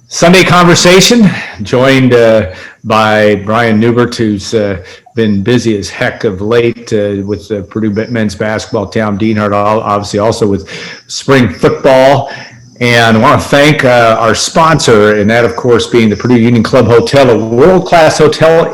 Sunday Conversation, joined by Brian Neubert, who's been busy as heck of late with the Purdue men's basketball, Tom Dienhart, obviously also with spring football. And I want to thank our sponsor, and that, of course, being the Purdue Union Club Hotel, a world-class hotel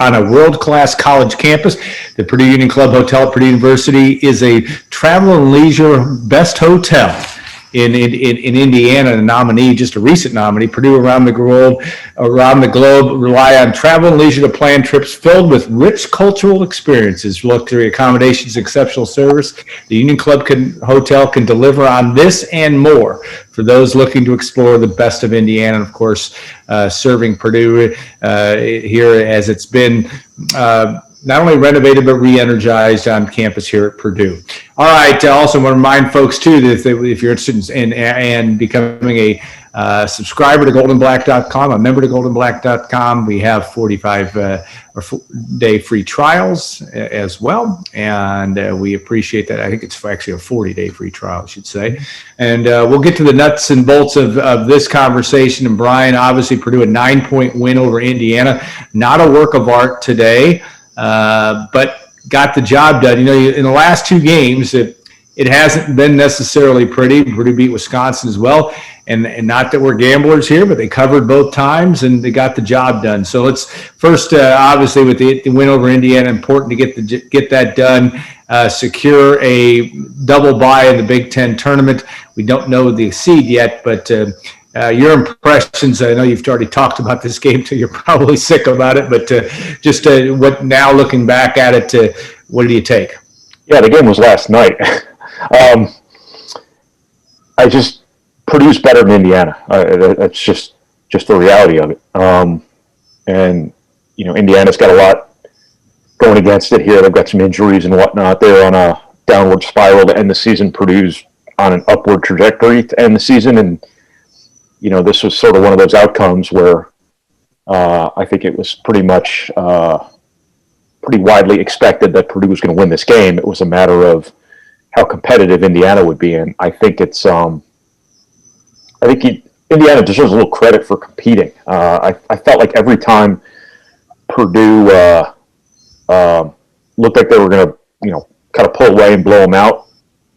on a world-class college campus. The Purdue Union Club Hotel at Purdue University is a travel and leisure best hotel in Indiana, a nominee, just a recent nominee. Purdue around the globe rely on travel and leisure to plan trips filled with rich cultural experiences, luxury accommodations, exceptional service. The Union Club Hotel can deliver on this and more for those looking to explore the best of Indiana, and of course, serving Purdue here as it's been not only renovated, but re-energized on campus here at Purdue. All right. Also want to remind folks, too, that if you're interested in becoming a subscriber to goldenblack.com, a member to goldenblack.com, we have 45-day free trials as well. And we appreciate that. I think it's actually a 40-day free trial, I should say. And we'll get to the nuts and bolts of this conversation. And Brian, obviously, Purdue, a 9-point win over Indiana. Not a work of art today. But got the job done. You know, in the last two games, it hasn't been necessarily pretty. Purdue beat Wisconsin as well, and not that we're gamblers here, but they covered both times and they got the job done. So let's first, obviously, with the win over Indiana, important to get that done. Secure a double bye in the Big Ten tournament. We don't know the seed yet, but your impressions, I know you've already talked about this game, so you're probably sick about it, but just what now, looking back at it, what do you take? Yeah, the game was last night. Purdue's better than Indiana. That's just the reality of it. And, you know, Indiana's got a lot going against it here. They've got some injuries and whatnot. They're on a downward spiral to end the season. Purdue's on an upward trajectory to end the season, and you know, this was sort of one of those outcomes where I think it was pretty much pretty widely expected that Purdue was going to win this game. It was a matter of how competitive Indiana would be, and I think it's Indiana deserves a little credit for competing. I felt like every time Purdue looked like they were going to, you know, kind of pull away and blow them out,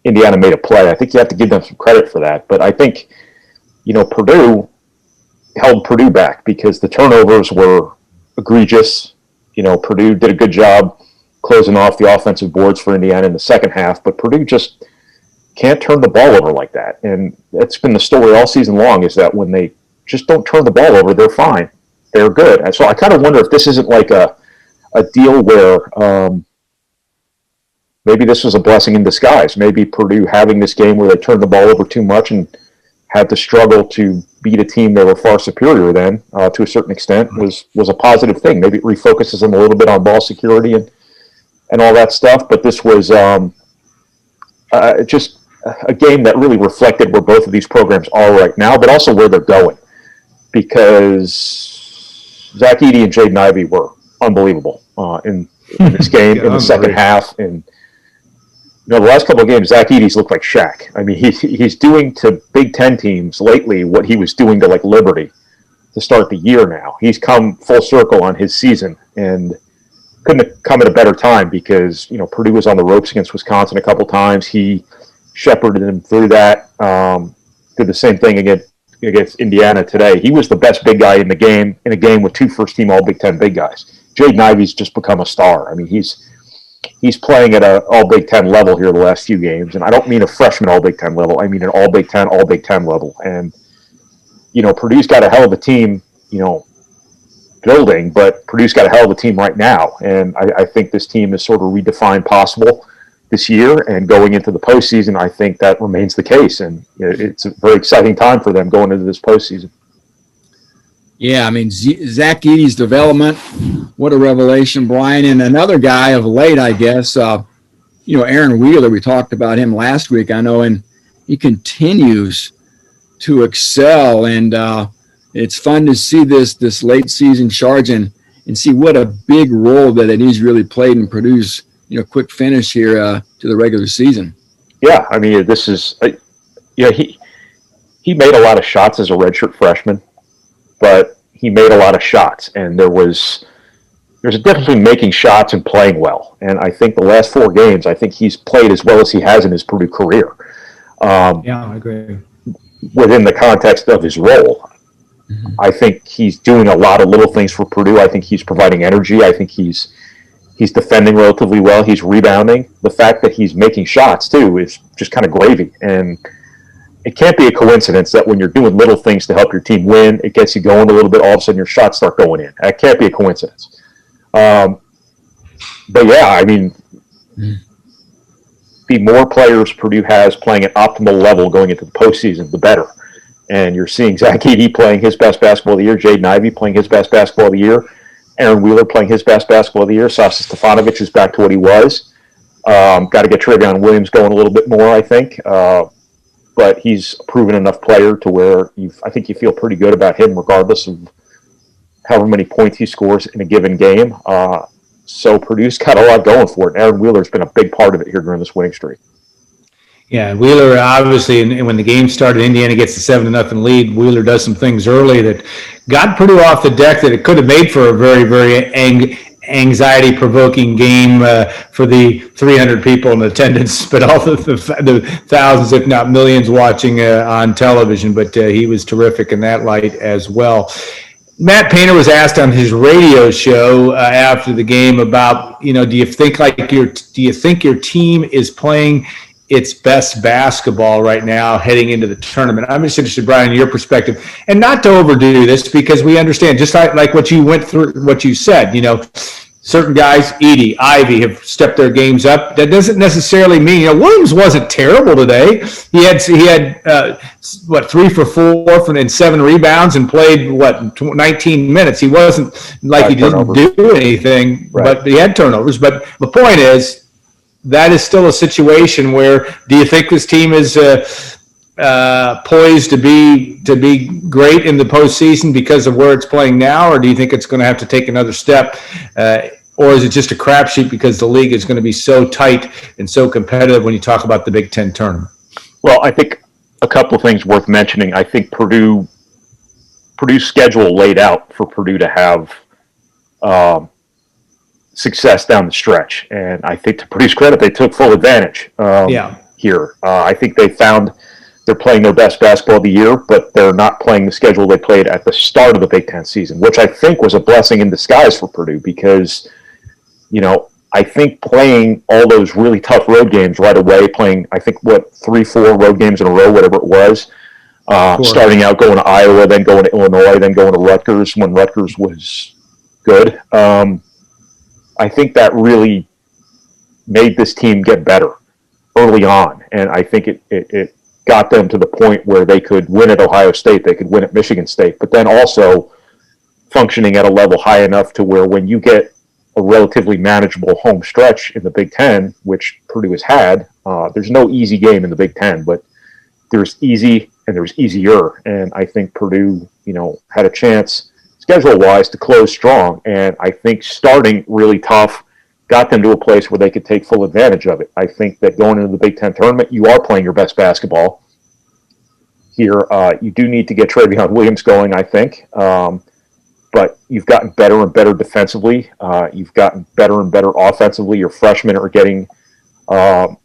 Indiana made a play. I think you have to give them some credit for that, but I think, you know, Purdue held Purdue back because the turnovers were egregious. You know, Purdue did a good job closing off the offensive boards for Indiana in the second half, but Purdue just can't turn the ball over like that. And that's been the story all season long, is that when they just don't turn the ball over, they're fine. They're good. And so I kind of wonder if this isn't like a deal where maybe this was a blessing in disguise. Maybe Purdue having this game where they turned the ball over too much and had to struggle to beat a team they were far superior than, to a certain extent, was a positive thing. Maybe it refocuses them a little bit on ball security and all that stuff. But this was just a game that really reflected where both of these programs are right now, but also where they're going. Because Zach Edey and Jaden Ivey were unbelievable in this game in the second half. And you know, the last couple of games, Zach Edey's looked like Shaq. I mean, he's doing to Big Ten teams lately what he was doing to, like, Liberty to start the year now. He's come full circle on his season, and couldn't have come at a better time because, you know, Purdue was on the ropes against Wisconsin a couple times. He shepherded them through that. Did the same thing against Indiana today. He was the best big guy in the game, in a game with two first-team All-Big Ten big guys. Jaden Ivey's just become a star. I mean, he's playing at an All-Big Ten level here the last few games, and I don't mean a freshman All-Big Ten level. I mean an All-Big Ten level. And, you know, Purdue's got a hell of a team, you know, building, but Purdue's got a hell of a team right now. And I think this team has sort of redefined possible this year, and going into the postseason, I think that remains the case. And it's a very exciting time for them going into this postseason. Yeah, I mean, Zach Edey's development, what a revelation, Brian. And another guy of late, I guess, you know, Aaron Wheeler, we talked about him last week, I know, and he continues to excel. And it's fun to see this late season charge and see what a big role that he's really played in Purdue's, you know, quick finish here to the regular season. Yeah, I mean, this is, he made a lot of shots as a redshirt freshman. but he made a lot of shots, and there's a difference between making shots and playing well. And I think the last 4 games, I think he's played as well as he has in his Purdue career. Yeah, I agree. Within the context of his role. Mm-hmm. I think he's doing a lot of little things for Purdue. I think he's providing energy. I think he's defending relatively well. He's rebounding. The fact that he's making shots, too, is just kind of gravy. And it can't be a coincidence that when you're doing little things to help your team win, it gets you going a little bit, all of a sudden your shots start going in. That can't be a coincidence. But yeah, I mean, the more players Purdue has playing at optimal level going into the postseason, the better. And you're seeing Zach Edey playing his best basketball of the year, Jaden Ivey playing his best basketball of the year, Aaron Wheeler playing his best basketball of the year, Sasha Stefanovic is back to what he was. Got to get Travion Williams going a little bit more, I think. But he's a proven enough player to where I think you feel pretty good about him regardless of however many points he scores in a given game. So Purdue's got a lot going for it. Aaron Wheeler's been a big part of it here during this winning streak. Yeah, Wheeler, obviously, and when the game started, Indiana gets the 7-0 lead. Wheeler does some things early that got Purdue off the deck that it could have made for a very, very anxiety-provoking game for the 300 people in attendance, but all the thousands, if not millions, watching on television. But he was terrific in that light as well. Matt Painter was asked on his radio show after the game about, do you think your team is playing its best basketball right now heading into the tournament? I'm just interested, Brian, in your perspective, and not to overdo this because we understand, just like what you went through, what you said, certain guys, Edey, Ivey, have stepped their games up. That doesn't necessarily mean, Williams wasn't terrible today. He had 3 for 4 and 7 rebounds and played 19 minutes. He wasn't like he didn't do anything, right, but he had turnovers. But the point is, that is still a situation where, do you think this team is poised to be great in the postseason because of where it's playing now, or do you think it's going to have to take another step, or is it just a crapshoot because the league is going to be so tight and so competitive when you talk about the Big Ten tournament? Well, I think a couple of things worth mentioning. I think Purdue's schedule laid out for Purdue to have success down the stretch, and I think to Purdue's credit, they took full advantage here. I think they found they're playing their best basketball of the year, but they're not playing the schedule they played at the start of the Big Ten season, which I think was a blessing in disguise for Purdue because, I think playing all those really tough road games right away, playing, I think, 3-4 road games in a row, whatever it was, starting out going to Iowa, then going to Illinois, then going to Rutgers when Rutgers was good. I think that really made this team get better early on, and I think it got them to the point where they could win at Ohio State, they could win at Michigan State, but then also functioning at a level high enough to where when you get a relatively manageable home stretch in the Big Ten, which Purdue has had, there's no easy game in the Big Ten, but there's easy and there's easier, and I think Purdue, had a chance schedule-wise to close strong, and I think starting really tough got them to a place where they could take full advantage of it. I think that going into the Big Ten tournament, you are playing your best basketball here. You do need to get Travion Williams going, I think, but you've gotten better and better defensively. You've gotten better and better offensively. Your freshmen are are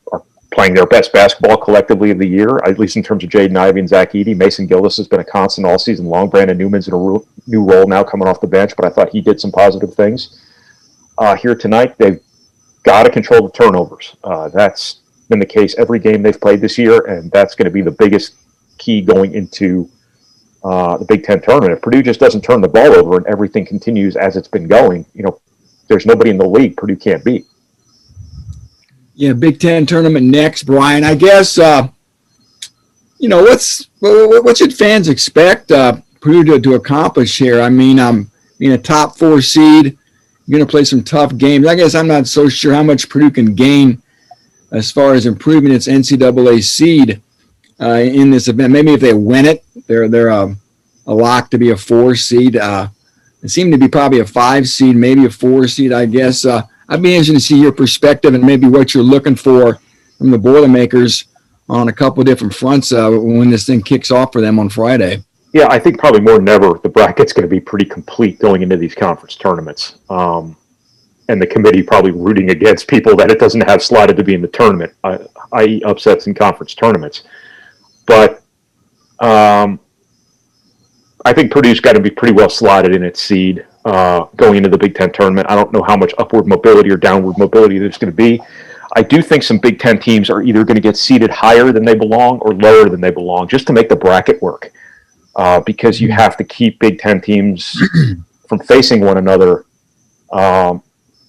playing their best basketball collectively of the year, at least in terms of Jaden Ivey and Zach Edey. Mason Gillis has been a constant all season long. Brandon Newman's in a new role now coming off the bench, but I thought he did some positive things. Here tonight, they've got to control the turnovers. That's been the case every game they've played this year, and that's going to be the biggest key going into the Big Ten tournament. If Purdue just doesn't turn the ball over and everything continues as it's been going, there's nobody in the league Purdue can't beat. Yeah, Big Ten tournament next, Brian. I guess, what should fans expect Purdue to accomplish here? I mean, being a top 4 seed, you're going to play some tough games. I guess I'm not so sure how much Purdue can gain as far as improving its NCAA seed in this event. Maybe if they win it, they're a lock to be a 4 seed. It seemed to be probably a 5 seed, maybe a 4 seed, I guess. I'd be interested to see your perspective and maybe what you're looking for from the Boilermakers on a couple of different fronts when this thing kicks off for them on Friday. Yeah, I think probably more than ever, the bracket's going to be pretty complete going into these conference tournaments. And the committee probably rooting against people that it doesn't have slotted to be in the tournament, i.e. upsets in conference tournaments. But I think Purdue's got to be pretty well slotted in its seed going into the Big Ten tournament. I don't know how much upward mobility or downward mobility there's going to be. I do think some Big Ten teams are either going to get seeded higher than they belong or lower than they belong just to make the bracket work. Because you have to keep Big Ten teams from facing one another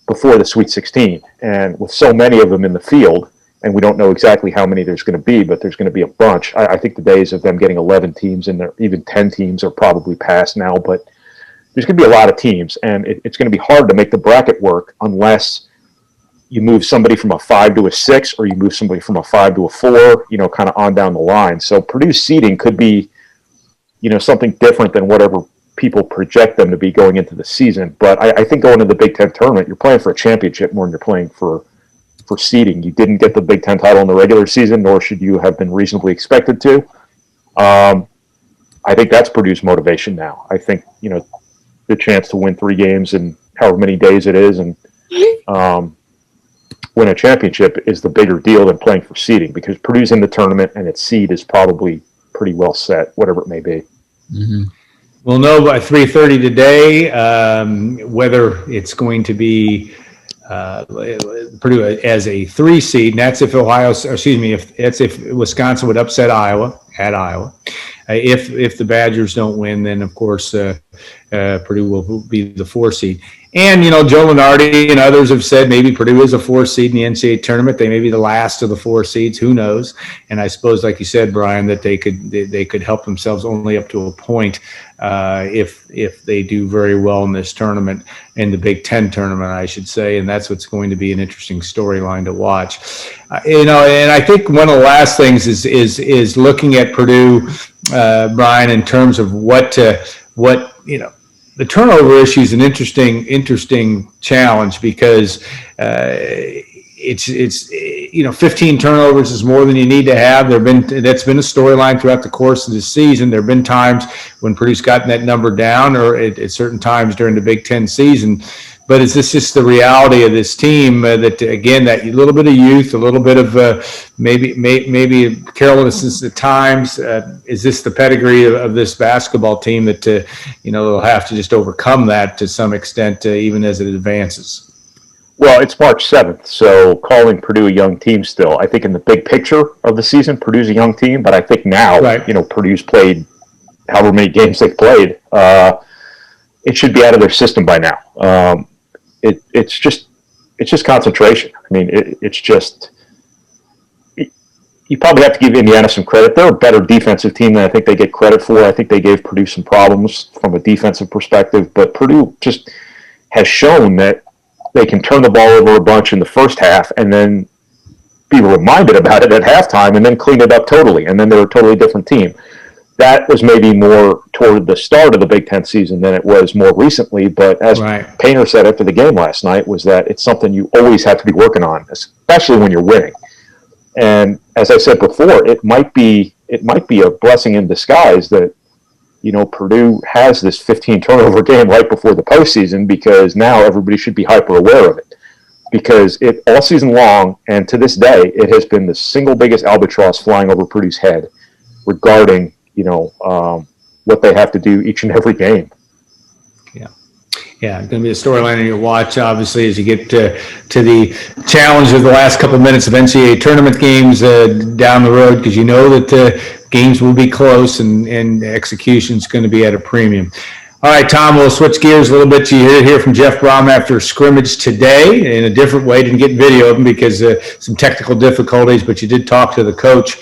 before the Sweet 16. And with so many of them in the field, and we don't know exactly how many there's going to be, but there's going to be a bunch. I think the days of them getting 11 teams in there, even 10 teams, are probably past now. But there's going to be a lot of teams, and it's going to be hard to make the bracket work unless you move somebody from a 5 to a 6, or you move somebody from a 5 to a 4, kind of on down the line. So Purdue's seeding could be something different than whatever people project them to be going into the season. But I think going to the Big Ten tournament, you're playing for a championship more than you're playing for seeding. You didn't get the Big Ten title in the regular season, nor should you have been reasonably expected to. I think that's Purdue's motivation now. I think, the chance to win 3 games in however many days it is and win a championship is the bigger deal than playing for seeding, because Purdue's in the tournament and its seed is probably pretty well set, whatever it may be. Mm-hmm. We'll know by 3:30 today whether it's going to be Purdue as a 3 seed, and that's if if Wisconsin would upset Iowa at Iowa. If the Badgers don't win, then of course Purdue will be the 4 seed. And, Joe Lunardi and others have said maybe Purdue is a 4 seed in the NCAA tournament. They may be the last of the 4 seeds. Who knows? And I suppose, like you said, Brian, that they could help themselves only up to a point if they do very well in this tournament, in the Big Ten tournament, I should say. And that's what's going to be an interesting storyline to watch. And I think one of the last things is looking at Purdue, Brian, in terms of what the turnover issue is an interesting challenge, because it's 15 turnovers is more than you need to have. That's been a storyline throughout the course of the season. There have been times when Purdue's gotten that number down, or at certain times during the Big Ten season. But is this just the reality of this team that, again, that little bit of youth, a little bit of maybe carelessness at times? Is this the pedigree of this basketball team that, they'll have to just overcome that to some extent, even as it advances? Well, it's March 7th, so calling Purdue a young team still. I think in the big picture of the season, Purdue's a young team, but I think now, right, Purdue's played however many games they've played. It should be out of their system by now. It's just concentration. I mean, it's just, you probably have to give Indiana some credit. They're a better defensive team than I think they get credit for. I think they gave Purdue some problems from a defensive perspective, but Purdue just has shown that they can turn the ball over a bunch in the first half and then be reminded about it at halftime and then clean it up totally, and then they're a totally different team. That was maybe more toward the start of the Big Ten season than it was more recently. But as Painter said after the game last night, was that it's something you always have to be working on, especially when you're winning. And as I said before, it might be a blessing in disguise that, Purdue has this 15 turnover game right before the postseason, because now everybody should be hyper aware of it. Because it all season long, and to this day, it has been the single biggest albatross flying over Purdue's head regarding what they have to do each and every game. Yeah, going to be a storyline you watch, obviously, as you get to the challenge of the last couple of minutes of NCAA tournament games down the road, because that games will be close and execution is going to be at a premium. All right, Tom, we'll switch gears a little bit. You hear from Jeff Brom after scrimmage today in a different way. Didn't get video of him because some technical difficulties, but you did talk to the coach.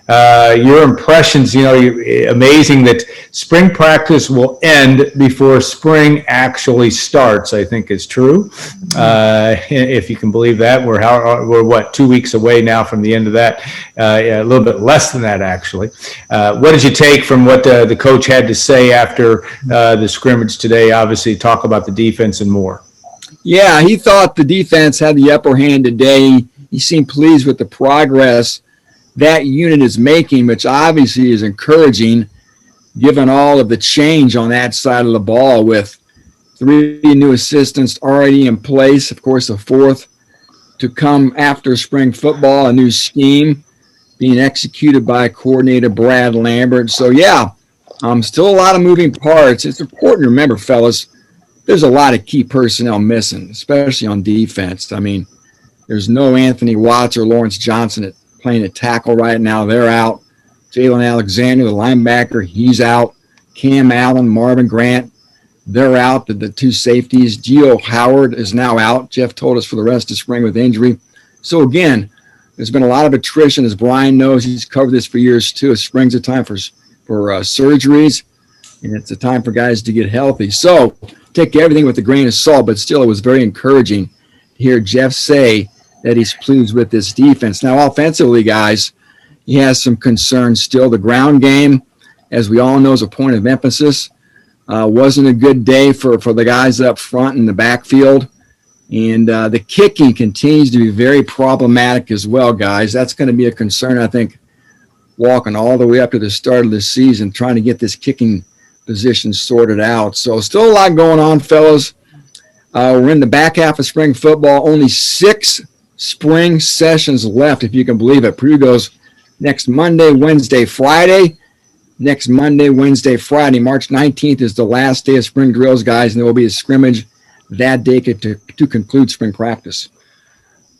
Your impressions, amazing that spring practice will end before spring actually starts, I think is true. If you can believe that. We're 2 weeks away now from the end of that, a little bit less than that, actually. What did you take from what the coach had to say after the scrimmage today? Obviously, talk about the defense and more. Yeah, he thought the defense had the upper hand today. He seemed pleased with the progress that unit is making, which obviously is encouraging. given all of the change on that side of the ball with 3 new assistants already in place, of course, a 4th to come after spring football, a new scheme being executed by coordinator Brad Lambert. So, yeah, still a lot of moving parts. It's important to remember, fellas, there's a lot of key personnel missing, especially on defense. I mean, there's no Anthony Watts or Lawrence Johnson playing at tackle right now. They're out. Jalen Alexander, the linebacker, he's out. Cam Allen, Marvin Grant, they're out. The 2 safeties. Gio Howard is now out. Jeff told us for the rest of spring with injury. So, again, there's been a lot of attrition. As Brian knows, he's covered this for years, too. Spring's a time for surgeries, and it's a time for guys to get healthy. So, take everything with a grain of salt, but still it was very encouraging to hear Jeff say that he's pleased with this defense. Now, offensively, guys, he has some concerns still. The ground game, as we all know, is a point of emphasis. Wasn't a good day for the guys up front in the backfield. And the kicking continues to be very problematic as well, guys. That's going to be a concern, I think, walking all the way up to the start of the season, trying to get this kicking position sorted out. So still a lot going on, fellas. We're in the back half of spring football. Only 6 spring sessions left, if you can believe it. Purdue goes next Monday, Wednesday, Friday. Next Monday, Wednesday, Friday. March 19th is the last day of spring drills, guys, and there will be a scrimmage that day to conclude spring practice.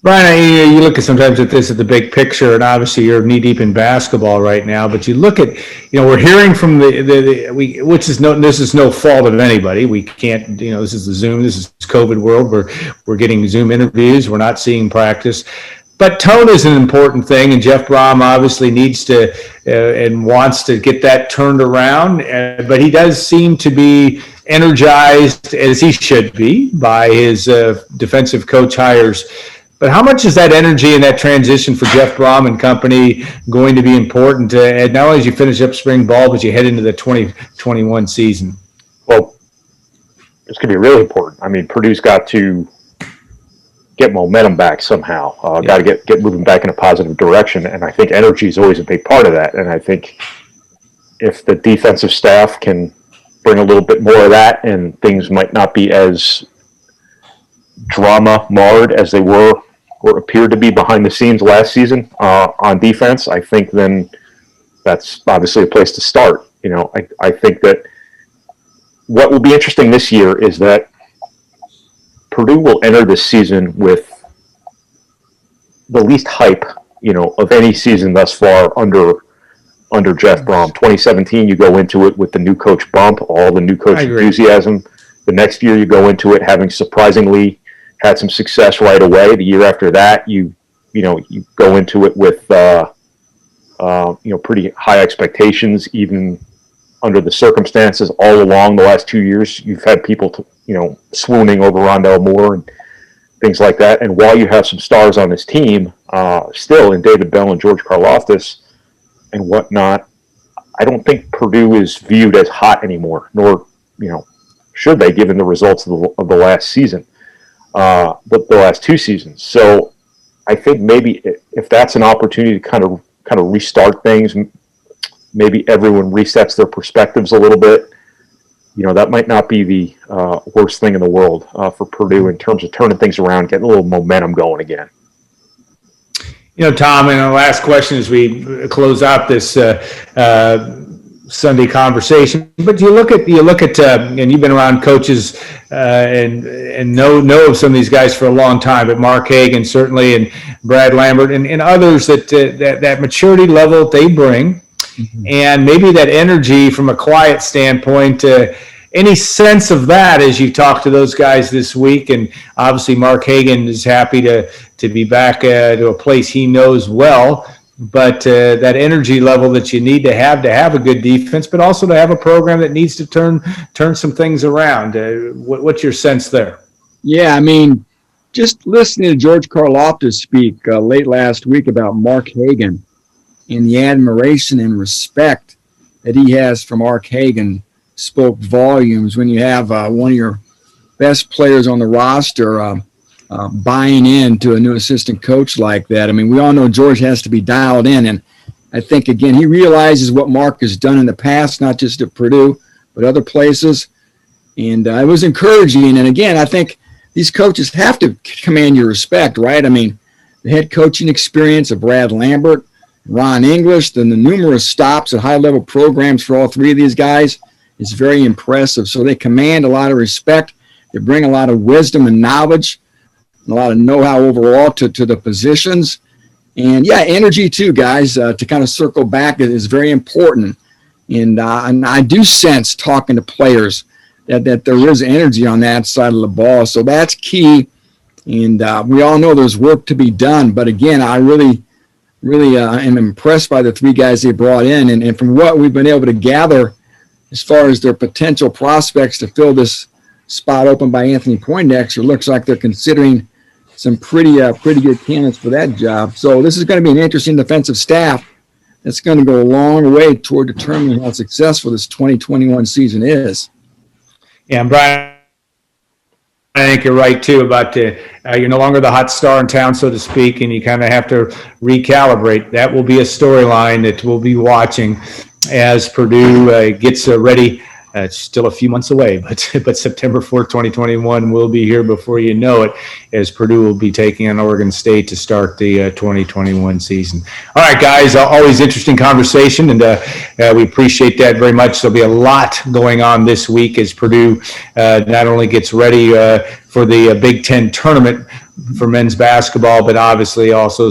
Brian, you look at sometimes at this at the big picture, and obviously you're knee deep in basketball right now. But you look at, we're hearing from this is no fault of anybody. We can't, this is the Zoom, this is COVID world. We're getting Zoom interviews. We're not seeing practice. But tone is an important thing, and Jeff Brom obviously needs to and wants to get that turned around. But he does seem to be energized, as he should be, by his defensive coach hires. But how much is that energy and that transition for Jeff Brom and company going to be important, not only as you finish up spring ball, but you head into the 2021 season? Well, it's going to be really important. I mean, Purdue's got to get momentum back somehow. Got to get moving back in a positive direction, and I think energy is always a big part of that. And I think if the defensive staff can bring a little bit more of that, and things might not be as drama marred as they were or appeared to be behind the scenes last season on defense, I think then that's obviously a place to start. I think that what will be interesting this year is that Purdue will enter this season with the least hype, of any season thus far under Jeff Brom. 2017, you go into it with the new coach bump, all the new coach enthusiasm. The next year, you go into it having surprisingly had some success right away. The year after that, you go into it with pretty high expectations, even under the circumstances. All along the last 2 years, you've had people swooning over Rondell Moore and things like that. And while you have some stars on this team, still in David Bell and George Karlaftis and whatnot, I don't think Purdue is viewed as hot anymore, nor should they, given the results of the last season, but the last 2 seasons. So I think maybe if that's an opportunity to kind of restart things, maybe everyone resets their perspectives a little bit. That might not be the worst thing in the world for Purdue in terms of turning things around, getting a little momentum going again. Tom, and the last question as we close out this Sunday conversation. But you look at, and you've been around coaches and know of some of these guys for a long time. But Mark Hagan certainly, and Brad Lambert, and others that maturity level they bring, and maybe that energy from a quiet standpoint. Any sense of that as you talk to those guys this week? And obviously Mark Hagan is happy to be back to a place he knows well, but that energy level that you need to have a good defense, but also to have a program that needs to turn some things around. What's your sense there? Yeah, I mean, just listening to George Karlaftis speak late last week about Mark Hagan and the admiration and respect that he has for Mark Hagan spoke volumes when you have one of your best players on the roster buying into a new assistant coach like that. I mean, we all know George has to be dialed in, and I think, again, he realizes what Mark has done in the past, not just at Purdue, but other places. And it was encouraging. And again, I think these coaches have to command your respect, right? I mean, the head coaching experience of Brad Lambert, Ron English, then the numerous stops at high-level programs for all three of these guys is very impressive. So they command a lot of respect. They bring a lot of wisdom and knowledge, and a lot of know-how overall to the positions. And, yeah, energy too, guys, to kind of circle back is very important. And I do sense talking to players that there is energy on that side of the ball. So that's key. And we all know there's work to be done. But, again, I really am impressed by the three guys they brought in. And from what we've been able to gather as far as their potential prospects to fill this spot open by Anthony Poindexter, looks like they're considering some pretty good candidates for that job. So this is going to be an interesting defensive staff that's going to go a long way toward determining how successful this 2021 season is. Yeah, and Brian, I think you're right too about you're no longer the hot star in town, so to speak, and you kind of have to recalibrate. That will be a storyline that we'll be watching as Purdue gets ready. It's still a few months away, but September 4th, 2021 will be here before you know it, as Purdue will be taking on Oregon State to start the 2021 season. All right, guys, always interesting conversation, and we appreciate that very much. There'll be a lot going on this week as Purdue not only gets ready for the Big Ten tournament for men's basketball, but obviously also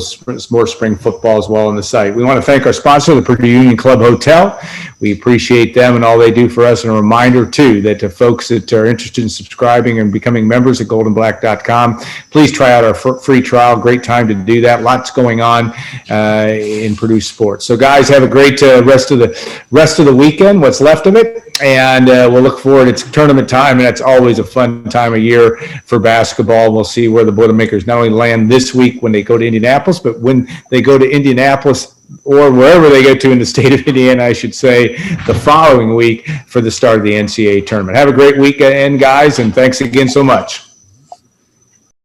more spring football as well on the site. We want to thank our sponsor, the Purdue Union Club Hotel. We appreciate them and all they do for us. And a reminder, too, that to folks that are interested in subscribing and becoming members at goldenblack.com, please try out our free trial. Great time to do that. Lots going on in Purdue sports. So, guys, have a great rest of the weekend, what's left of it. And we'll look forward. It's tournament time, and that's always a fun time of year for basketball. We'll see where the Boilermakers not only land this week when they go to Indianapolis, but when they go to Indianapolis or wherever they go to in the state of Indiana, I should say, the following week for the start of the NCAA tournament. Have a great weekend, guys, and thanks again so much.